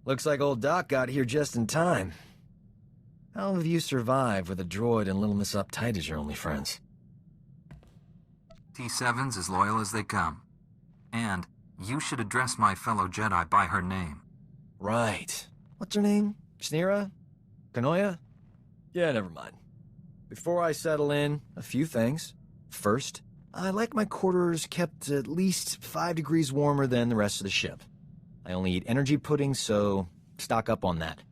Looks like old Doc got here just in time. How have you survived with a droid and Little Miss Uptight as your only friends? T7's as loyal as they come. And you should address my fellow Jedi by her name. Right. What's her name? Sneera? Kanoya? Yeah, never mind. Before I settle in, a few things. First, I like my quarters kept at least 5 degrees warmer than the rest of the ship. I only eat energy pudding, so stock up on that.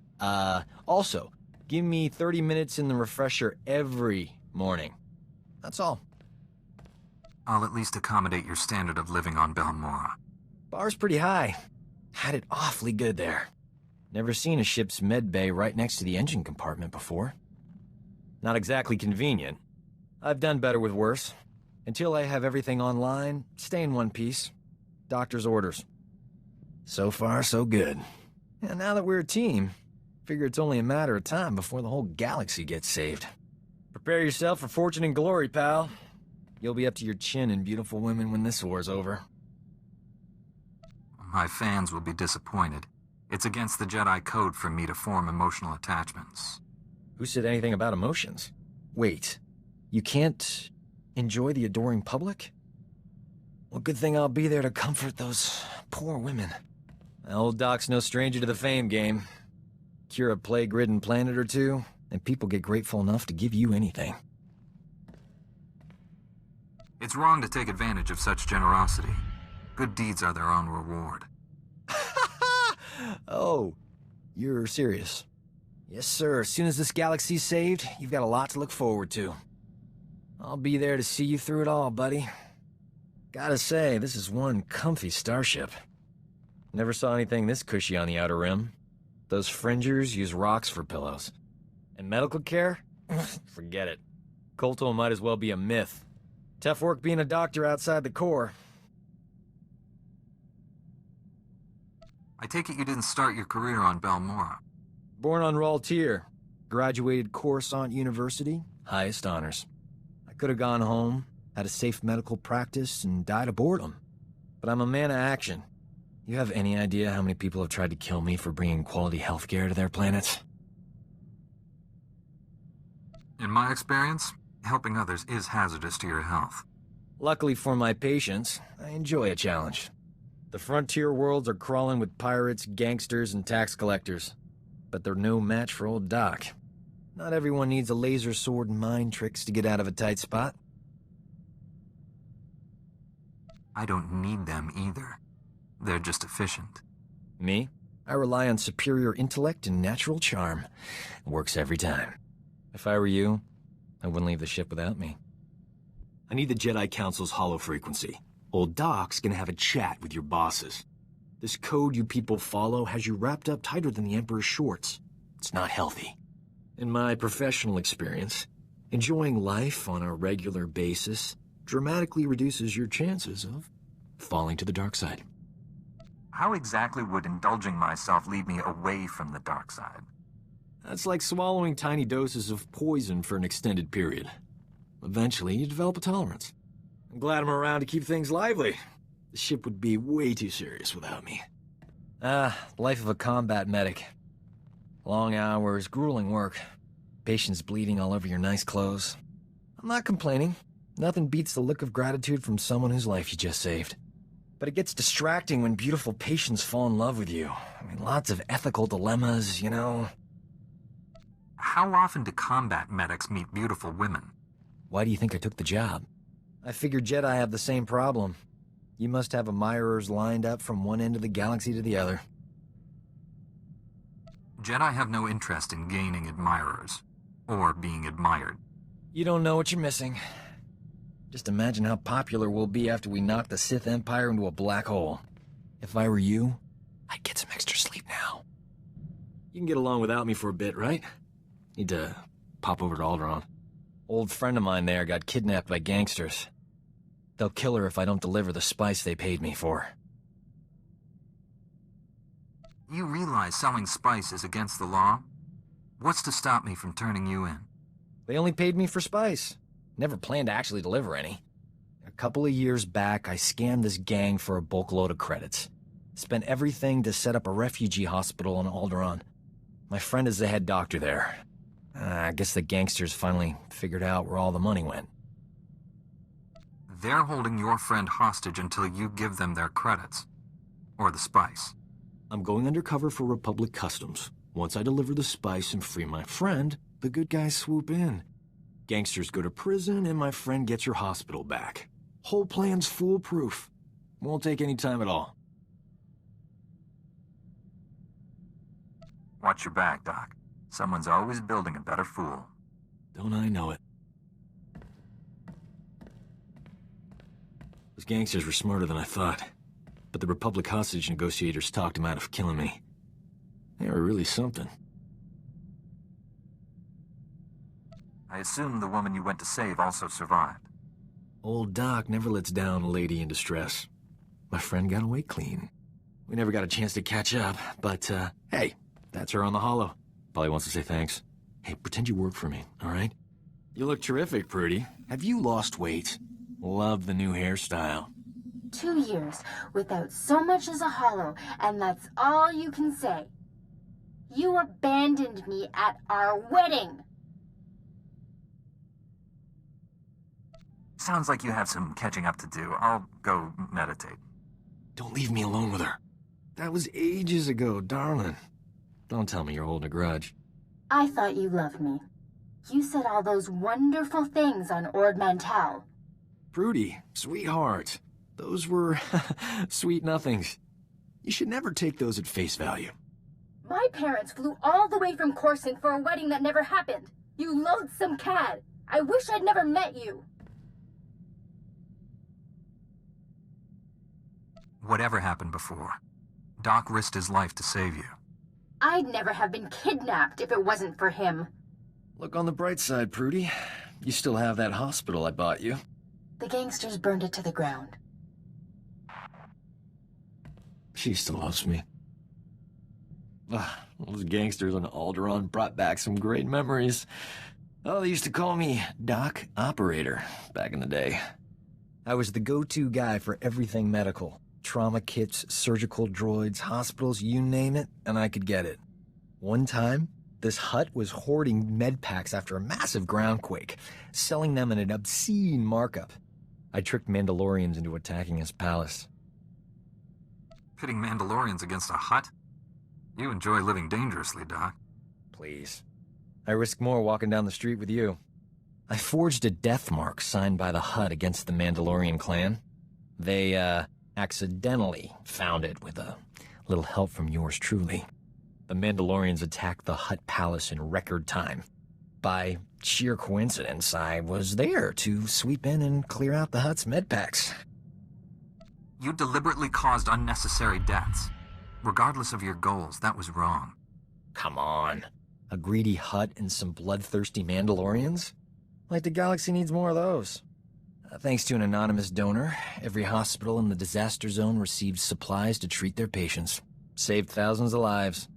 Also, give me 30 minutes in the refresher every morning. That's all. I'll at least accommodate your standard of living on Belmora. Bar's pretty high. Had it awfully good there. Never seen a ship's med bay right next to the engine compartment before. Not exactly convenient. I've done better with worse. Until I have everything online, stay in one piece. Doctor's orders. So far, so good. And now that we're a team, figure it's only a matter of time before the whole galaxy gets saved. Prepare yourself for fortune and glory, pal. You'll be up to your chin in beautiful women when this war's over. My fans will be disappointed. It's against the Jedi code for me to form emotional attachments. Who said anything about emotions? Wait, you can't enjoy the adoring public? Well, good thing I'll be there to comfort those poor women. Old Doc's no stranger to the fame game. Cure a plague-ridden planet or two, and people get grateful enough to give you anything. It's wrong to take advantage of such generosity. Good deeds are their own reward. Oh, you're serious? Yes, sir. As soon as this galaxy's saved, you've got a lot to look forward to. I'll be there to see you through it all, buddy. Gotta say, this is one comfy starship. Never saw anything this cushy on the Outer Rim. Those fringers use rocks for pillows. And medical care? Forget it. Kolto might as well be a myth. Tough work being a doctor outside the Corps. I take it you didn't start your career on Belmora. Born on Raltier. Graduated Coruscant University. Highest honors. I could have gone home, had a safe medical practice, and died of boredom. But I'm a man of action. You have any idea how many people have tried to kill me for bringing quality healthcare to their planets? In my experience, helping others is hazardous to your health. Luckily for my patients, I enjoy a challenge. The frontier worlds are crawling with pirates, gangsters, and tax collectors. But they're no match for old Doc. Not everyone needs a laser sword and mind tricks to get out of a tight spot. I don't need them either. They're just efficient. Me? I rely on superior intellect and natural charm. It works every time. If I were you, I wouldn't leave the ship without me. I need the Jedi Council's hollow frequency. Old Doc's gonna have a chat with your bosses. This code you people follow has you wrapped up tighter than the Emperor's shorts. It's not healthy. In my professional experience, enjoying life on a regular basis dramatically reduces your chances of falling to the dark side. How exactly would indulging myself lead me away from the dark side? That's like swallowing tiny doses of poison for an extended period. Eventually, you develop a tolerance. I'm glad I'm around to keep things lively. The ship would be way too serious without me. Life of a combat medic. Long hours, grueling work. Patients bleeding all over your nice clothes. I'm not complaining. Nothing beats the look of gratitude from someone whose life you just saved. But it gets distracting when beautiful patients fall in love with you. I mean, lots of ethical dilemmas, you know. How often do combat medics meet beautiful women? Why do you think I took the job? I figured Jedi have the same problem. You must have admirers lined up from one end of the galaxy to the other. Jedi have no interest in gaining admirers, or being admired. You don't know what you're missing. Just imagine how popular we'll be after we knock the Sith Empire into a black hole. If I were you, I'd get some extra sleep now. You can get along without me for a bit, right? Need to pop over to Alderaan. Old friend of mine there got kidnapped by gangsters. They'll kill her if I don't deliver the spice they paid me for. You realize selling spice is against the law? What's to stop me from turning you in? They only paid me for spice. Never planned to actually deliver any. A couple of years back, I scammed this gang for a bulk load of credits. Spent everything to set up a refugee hospital in Alderaan. My friend is the head doctor there. I guess the gangsters finally figured out where all the money went. They're holding your friend hostage until you give them their credits. Or the spice. I'm going undercover for Republic Customs. Once I deliver the spice and free my friend, the good guys swoop in. Gangsters go to prison and my friend gets your hospital back. Whole plan's foolproof. Won't take any time at all. Watch your back, Doc. Someone's always building a better fool. Don't I know it? Those gangsters were smarter than I thought. But the Republic hostage negotiators talked them out of killing me. They were really something. I assume the woman you went to save also survived. Old Doc never lets down a lady in distress. My friend got away clean. We never got a chance to catch up, but, hey, that's her on the holo. Probably wants to say thanks. Hey, pretend you work for me, all right? You look terrific, Prudy. Have you lost weight? Love the new hairstyle. 2 years without so much as a holo, and that's all you can say. You abandoned me at our wedding. Sounds like you have some catching up to do. I'll go meditate. Don't leave me alone with her. That was ages ago, darling. Don't tell me you're holding a grudge. I thought you loved me. You said all those wonderful things on Ord Mantell. Prudy, sweetheart. Those were sweet nothings. You should never take those at face value. My parents flew all the way from Coruscant for a wedding that never happened. You loathsome cad. I wish I'd never met you. Whatever happened before, Doc risked his life to save you. I'd never have been kidnapped if it wasn't for him. Look on the bright side, Prudy. You still have that hospital I bought you. The gangsters burned it to the ground. She still loves me. Those gangsters on Alderaan brought back some great memories. Oh, they used to call me Doc Operator back in the day. I was the go-to guy for everything medical. Trauma kits, surgical droids, hospitals, you name it, and I could get it. One time, this hut was hoarding med packs after a massive groundquake, selling them at an obscene markup. I tricked Mandalorians into attacking his palace. Pitting Mandalorians against a hut? You enjoy living dangerously, Doc. Please. I risk more walking down the street with you. I forged a death mark signed by the hut against the Mandalorian clan. They, accidentally found it with a little help from yours truly. The Mandalorians attacked the hut palace in record time. By sheer coincidence, I was there to sweep in and clear out the hut's medpacks. You deliberately caused unnecessary deaths. Regardless of your goals, that was wrong. Come on. A greedy hut and some bloodthirsty Mandalorians? Like the galaxy needs more of those. Thanks to an anonymous donor, every hospital in the disaster zone received supplies to treat their patients. Saved thousands of lives.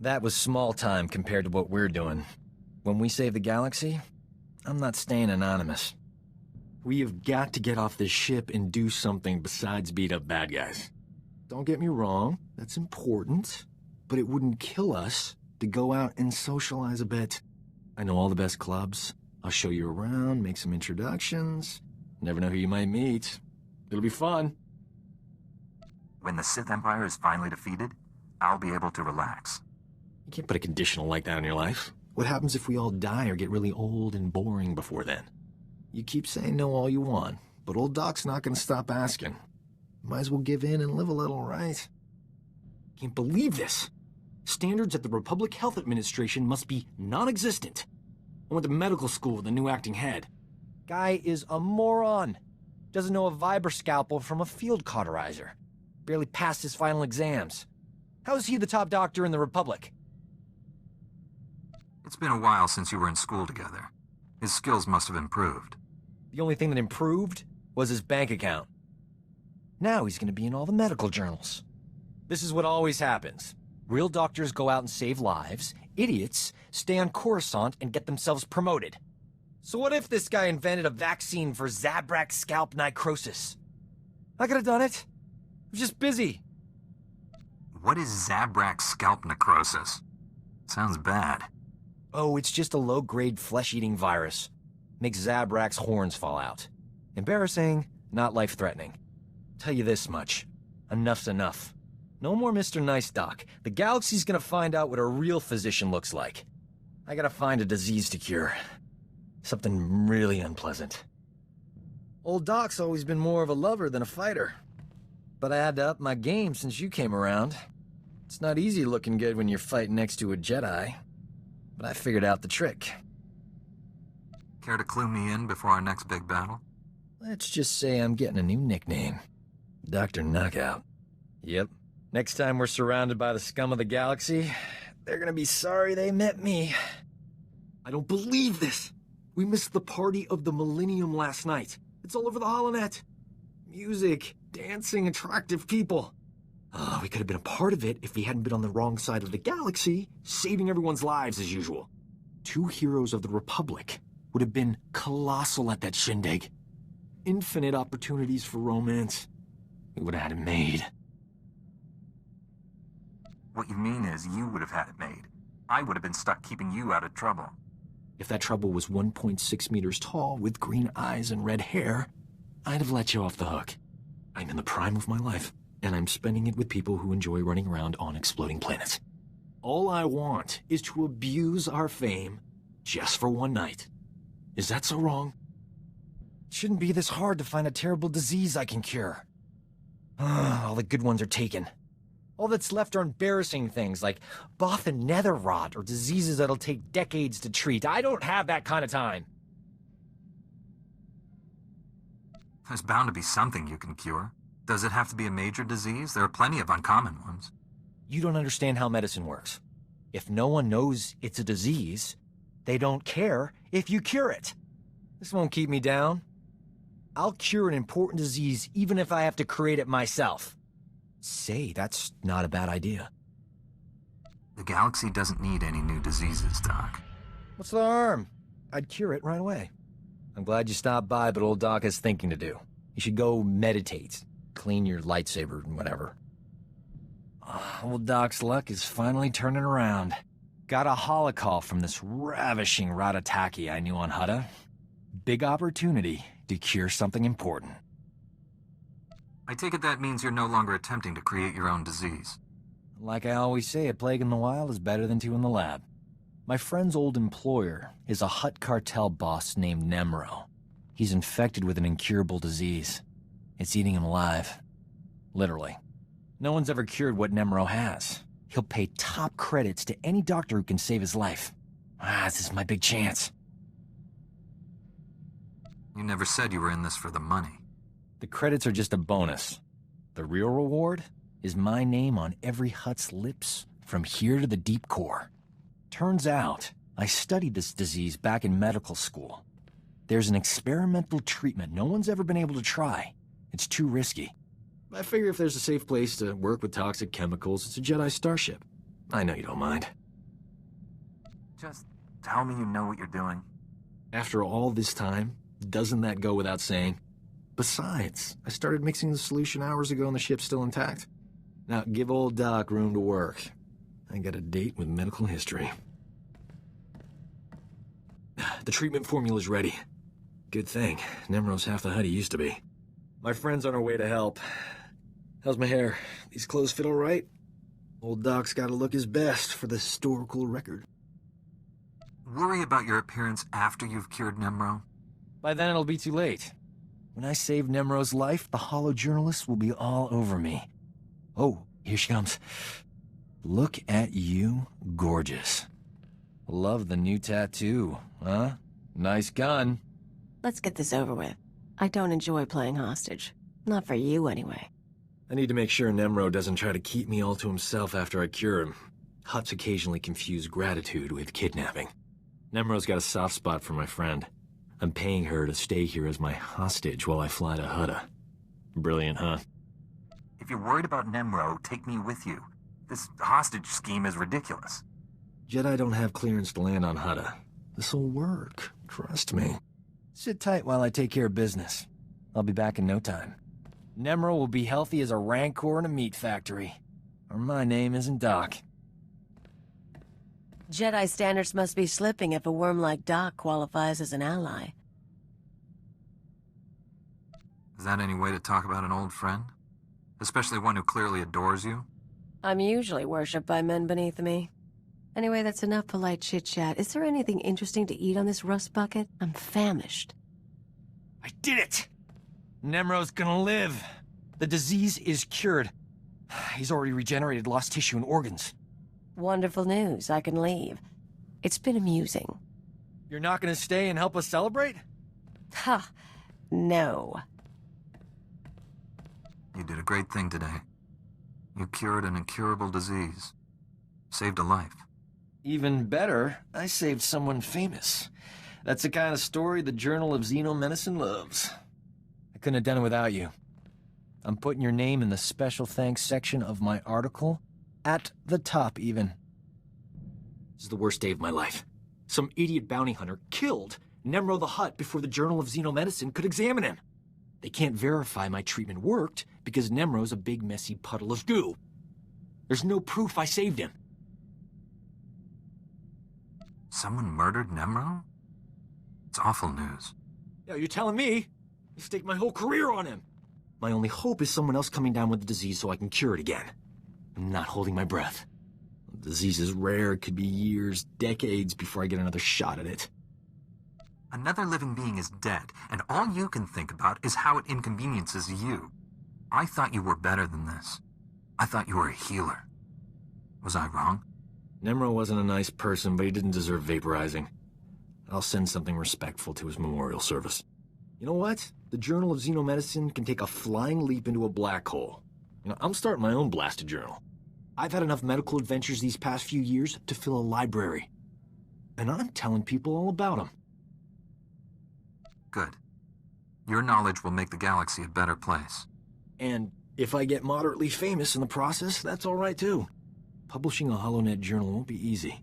That was small time compared to what we're doing. When we save the galaxy, I'm not staying anonymous. We have got to get off this ship and do something besides beat up bad guys. Don't get me wrong, that's important, but it wouldn't kill us to go out and socialize a bit. I know all the best clubs. I'll show you around, make some introductions. Never know who you might meet. It'll be fun. When the Sith Empire is finally defeated, I'll be able to relax. You can't put a conditional like that on your life. What happens if we all die or get really old and boring before then? You keep saying no all you want, but old Doc's not gonna stop asking. Might as well give in and live a little, right? Can't believe this. Standards at the Republic Health Administration must be non-existent. I went to medical school with a new acting head. Guy is a moron. Doesn't know a vibra scalpel from a field cauterizer. Barely passed his final exams. How is he the top doctor in the Republic? It's been a while since you were in school together. His skills must have improved. The only thing that improved was his bank account. Now he's gonna be in all the medical journals. This is what always happens. Real doctors go out and save lives. Idiots stay on Coruscant and get themselves promoted. So what if this guy invented a vaccine for Zabrak scalp necrosis? I could have done it. I was just busy. What is Zabrak scalp necrosis? Sounds bad. Oh, it's just a low-grade flesh-eating virus. Makes Zabrak's horns fall out. Embarrassing, not life-threatening. Tell you this much. Enough's enough. No more Mr. Nice Doc. The galaxy's gonna find out what a real physician looks like. I gotta find a disease to cure. Something really unpleasant. Old Doc's always been more of a lover than a fighter. But I had to up my game since you came around. It's not easy looking good when you're fighting next to a Jedi. But I figured out the trick. Care to clue me in before our next big battle? Let's just say I'm getting a new nickname. Dr. Knockout. Yep. Next time we're surrounded by the scum of the galaxy, they're gonna be sorry they met me. I don't believe this! We missed the party of the Millennium last night. It's all over the holonet. Music, dancing, attractive people. We could have been a part of it if we hadn't been on the wrong side of the galaxy, saving everyone's lives as usual. 2 heroes of the Republic would have been colossal at that shindig. Infinite opportunities for romance. We would have had it made. What you mean is you would have had it made. I would have been stuck keeping you out of trouble. If that trouble was 1.6 meters tall with green eyes and red hair, I'd have let you off the hook. I'm in the prime of my life, and I'm spending it with people who enjoy running around on exploding planets. All I want is to abuse our fame just for one night. Is that so wrong? It shouldn't be this hard to find a terrible disease I can cure. All the good ones are taken. All that's left are embarrassing things like Bothan nether rot or diseases that'll take decades to treat. I don't have that kind of time. There's bound to be something you can cure. Does it have to be a major disease? There are plenty of uncommon ones. You don't understand how medicine works. If no one knows it's a disease, they don't care if you cure it. This won't keep me down. I'll cure an important disease even if I have to create it myself. Say, that's not a bad idea. The galaxy doesn't need any new diseases, Doc. What's the harm? I'd cure it right away. I'm glad you stopped by, but old Doc has thinking to do. You should go meditate, clean your lightsaber and whatever. Old Doc's luck is finally turning around. Got a holocall from this ravishing Ratataki I knew on Hutta. Big opportunity to cure something important. I take it that means you're no longer attempting to create your own disease. Like I always say, a plague in the wild is better than 2 in the lab. My friend's old employer is a Hutt cartel boss named Nemro. He's infected with an incurable disease. It's eating him alive. Literally. No one's ever cured what Nemro has. He'll pay top credits to any doctor who can save his life. This is my big chance. You never said you were in this for the money. The credits are just a bonus. The real reward is my name on every Hutt's lips from here to the deep core. Turns out, I studied this disease back in medical school. There's an experimental treatment no one's ever been able to try. It's too risky. I figure if there's a safe place to work with toxic chemicals, it's a Jedi starship. I know you don't mind. Just tell me you know what you're doing. After all this time, doesn't that go without saying? Besides, I started mixing the solution hours ago and the ship's still intact. Now, give old Doc room to work. I got a date with medical history. The treatment formula's ready. Good thing. Nemro's half the Hutt he used to be. My friend's on her way to help. How's my hair? These clothes fit all right? Old Doc's gotta look his best for the historical record. Worry about your appearance after you've cured Nemro. By then it'll be too late. When I save Nemro's life, the holo journalists will be all over me. Oh, here she comes. Look at you, gorgeous. Love the new tattoo, huh? Nice gun. Let's get this over with. I don't enjoy playing hostage. Not for you, anyway. I need to make sure Nemro doesn't try to keep me all to himself after I cure him. Hutts occasionally confuse gratitude with kidnapping. Nemro's got a soft spot for my friend. I'm paying her to stay here as my hostage while I fly to Hutta. Brilliant, huh? If you're worried about Nemro, take me with you. This hostage scheme is ridiculous. Jedi don't have clearance to land on Hutta. This'll work. Trust me. Sit tight while I take care of business. I'll be back in no time. Nemro will be healthy as a rancor in a meat factory. or my name isn't Doc. Jedi standards must be slipping if a worm like Doc qualifies as an ally. Is that any way to talk about an old friend? Especially one who clearly adores you? I'm usually worshipped by men beneath me. Anyway, that's enough polite chit-chat. Is there anything interesting to eat on this rust bucket? I'm famished. I did it! Nemro's gonna live. The disease is cured. He's already regenerated lost tissue and organs. Wonderful news. I can leave. It's been amusing. You're not gonna stay and help us celebrate? Ha! No. You did a great thing today. You cured an incurable disease. Saved a life. Even better, I saved someone famous. That's the kind of story the Journal of Xenomedicine loves. I couldn't have done it without you. I'm putting your name in the special thanks section of my article. At the top, even. This is the worst day of my life. Some idiot bounty hunter killed Nemro the Hutt before the Journal of Xenomedicine could examine him. They can't verify my treatment worked because Nemro's a big messy puddle of goo. There's no proof I saved him. Someone murdered Nemro? It's awful news. Yeah, you're telling me? I staked my whole career on him. My only hope is someone else coming down with the disease so I can cure it again. I'm not holding my breath. The disease is rare. It could be years, decades before I get another shot at it. Another living being is dead, and all you can think about is how it inconveniences you. I thought you were better than this. I thought you were a healer. Was I wrong? Nemro wasn't a nice person, but he didn't deserve vaporizing. I'll send something respectful to his memorial service. You know what? The Journal of Xenomedicine can take a flying leap into a black hole. I'm starting my own blasted journal. I've had enough medical adventures these past few years to fill a library. And I'm telling people all about them. Good. Your knowledge will make the galaxy a better place. And if I get moderately famous in the process, that's all right too. Publishing a HoloNet journal won't be easy.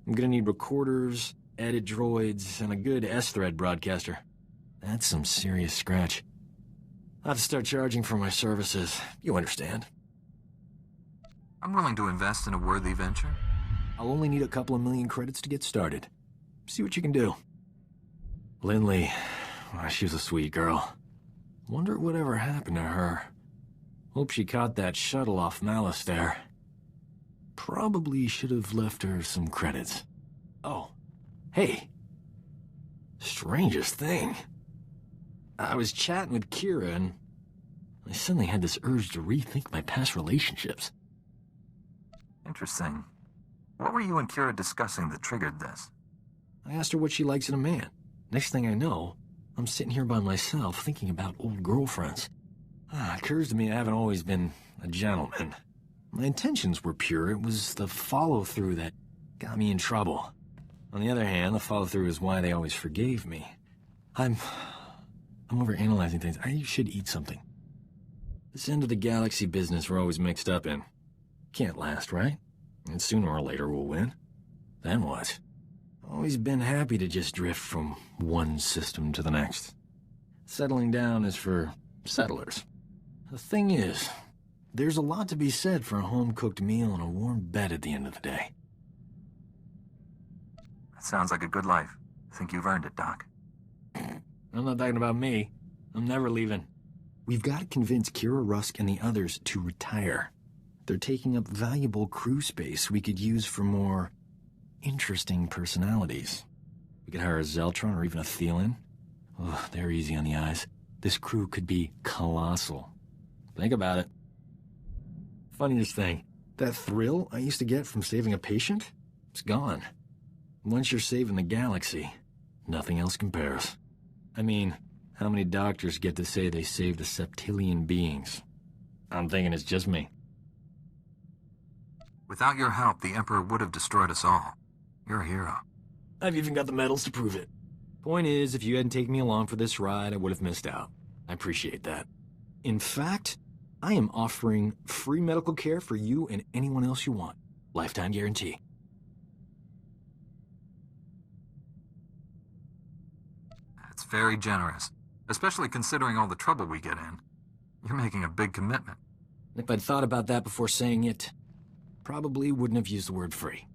I'm gonna need recorders, edit droids, and a good S-thread broadcaster. That's some serious scratch. I'll have to start charging for my services. You understand. I'm willing to invest in a worthy venture. I'll only need a couple of million credits to get started. See what you can do. Lindley, she was a sweet girl. Wonder whatever happened to her. Hope she caught that shuttle off Malice there. Probably should have left her some credits. Oh, hey. Strangest thing. I was chatting with Kira and I suddenly had this urge to rethink my past relationships. Interesting. What were you and Kira discussing that triggered this? I asked her what she likes in a man. Next thing I know, I'm sitting here by myself thinking about old girlfriends. It occurs to me I haven't always been a gentleman. My intentions were pure. It was the follow-through that got me in trouble. On the other hand, the follow-through is why they always forgave me. I'm overanalyzing things. I should eat something. This end of the galaxy business we're always mixed up in. Can't last, right? And sooner or later we'll win. Then what? Always been happy to just drift from one system to the next. Settling down is for settlers. The thing is, there's a lot to be said for a home-cooked meal and a warm bed at the end of the day. That sounds like a good life. I think you've earned it, Doc. I'm not talking about me. I'm never leaving. We've got to convince Kira Rusk and the others to retire. They're taking up valuable crew space we could use for more interesting personalities. We could hire a Zeltron or even a Thelan. Ugh, they're easy on the eyes. This crew could be colossal. Think about it. Funniest thing, that thrill I used to get from saving a patient, it's gone. Once you're saving the galaxy, nothing else compares. I mean, how many doctors get to say they saved a septillion beings? I'm thinking it's just me. Without your help, the Emperor would have destroyed us all. You're a hero. I've even got the medals to prove it. Point is, if you hadn't taken me along for this ride, I would have missed out. I appreciate that. In fact, I am offering free medical care for you and anyone else you want. Lifetime guarantee. That's very generous, especially considering all the trouble we get in. You're making a big commitment. If I'd thought about that before saying it, probably wouldn't have used the word free.